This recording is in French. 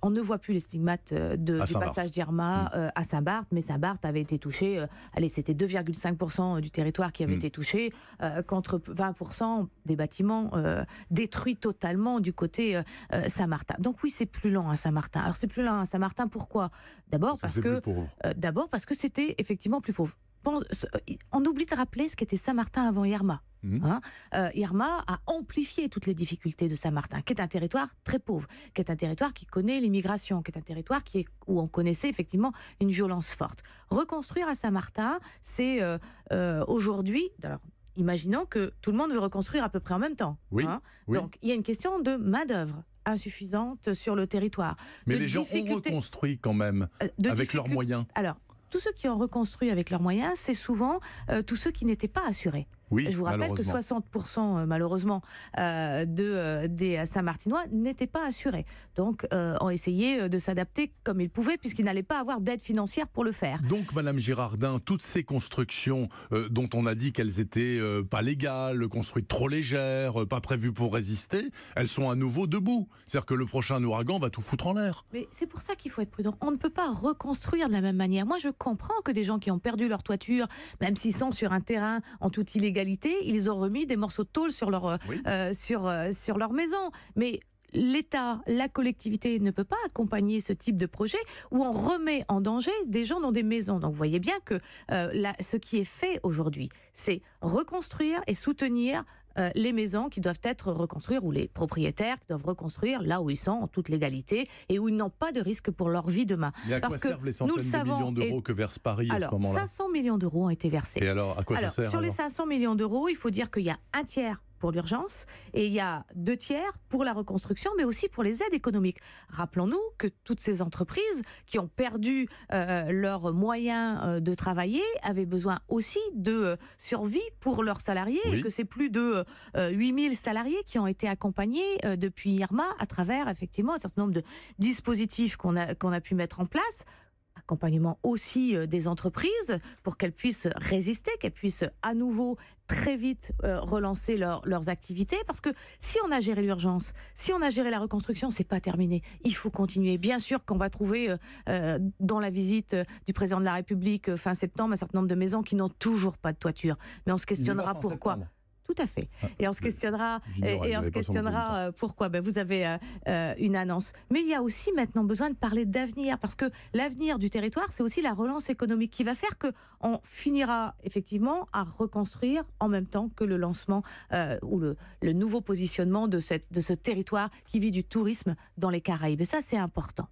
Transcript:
On ne voit plus les stigmates du passage d'Irma à Saint-Barth, mais Saint-Barth avait été touché, c'était 2,5% du territoire qui avait été touché, contre 20% des bâtiments détruits totalement du côté Saint-Martin. Donc oui, c'est plus lent à Saint-Martin. Alors c'est plus lent à Saint-Martin, pourquoi ? D'abord parce que c'était effectivement plus pauvre. On oublie de rappeler ce qu'était Saint-Martin avant Irma. Irma a amplifié toutes les difficultés de Saint-Martin, qui est un territoire très pauvre, qui est un territoire qui connaît l'immigration, qui est un territoire où on connaissait effectivement une violence forte. Reconstruire à Saint-Martin, c'est aujourd'hui... Alors, imaginons que tout le monde veut reconstruire à peu près en même temps. Oui. Donc, il y a une question de main-d'œuvre insuffisante sur le territoire. Mais les gens ont reconstruit quand même, avec leurs moyens. Alors, tous ceux qui ont reconstruit avec leurs moyens, c'est souvent tous ceux qui n'étaient pas assurés. Oui, je vous rappelle que 60% malheureusement des Saint-Martinois n'étaient pas assurés. Donc ont essayé de s'adapter comme ils pouvaient puisqu'ils n'allaient pas avoir d'aide financière pour le faire. Donc Madame Girardin, toutes ces constructions dont on a dit qu'elles étaient pas légales, construites trop légères, pas prévues pour résister, elles sont à nouveau debout. C'est-à-dire que le prochain ouragan va tout foutre en l'air. Mais c'est pour ça qu'il faut être prudent. On ne peut pas reconstruire de la même manière. Moi je comprends que des gens qui ont perdu leur toiture, même s'ils sont sur un terrain en toute illégalité, ils ont remis des morceaux de tôle sur leur maison. Mais l'État, la collectivité ne peut pas accompagner ce type de projet où on remet en danger des gens dans des maisons. Donc vous voyez bien que ce qui est fait aujourd'hui, c'est reconstruire et soutenir les maisons qui doivent être reconstruites ou les propriétaires qui doivent reconstruire là où ils sont en toute légalité et où ils n'ont pas de risque pour leur vie demain. Mais à quoi servent les centaines de millions d'euros que verse Paris à ce moment-là ? 500 millions d'euros ont été versés. Et alors, à quoi ça sert ? Sur les 500 millions d'euros, il faut dire qu'il y a un tiers pour l'urgence et il y a 2 tiers pour la reconstruction, mais aussi pour les aides économiques. Rappelons-nous que toutes ces entreprises qui ont perdu leurs moyens de travailler avaient besoin aussi de survie pour leurs salariés, et que c'est plus de 8000 salariés qui ont été accompagnés depuis Irma à travers effectivement un certain nombre de dispositifs qu'on a pu mettre en place. Accompagnement aussi des entreprises pour qu'elles puissent résister, qu'elles puissent à nouveau très vite relancer leurs activités, parce que si on a géré l'urgence, si on a géré la reconstruction, c'est pas terminé. Il faut continuer. Bien sûr qu'on va trouver dans la visite du président de la République fin septembre un certain nombre de maisons qui n'ont toujours pas de toiture. Mais on se questionnera pourquoi. Tout à fait. Et on se questionnera, pourquoi. Vous avez une annonce. Mais il y a aussi maintenant besoin de parler d'avenir, parce que l'avenir du territoire, c'est aussi la relance économique qui va faire qu'on finira effectivement à reconstruire en même temps que le lancement ou le nouveau positionnement de ce territoire qui vit du tourisme dans les Caraïbes. Et ça, c'est important.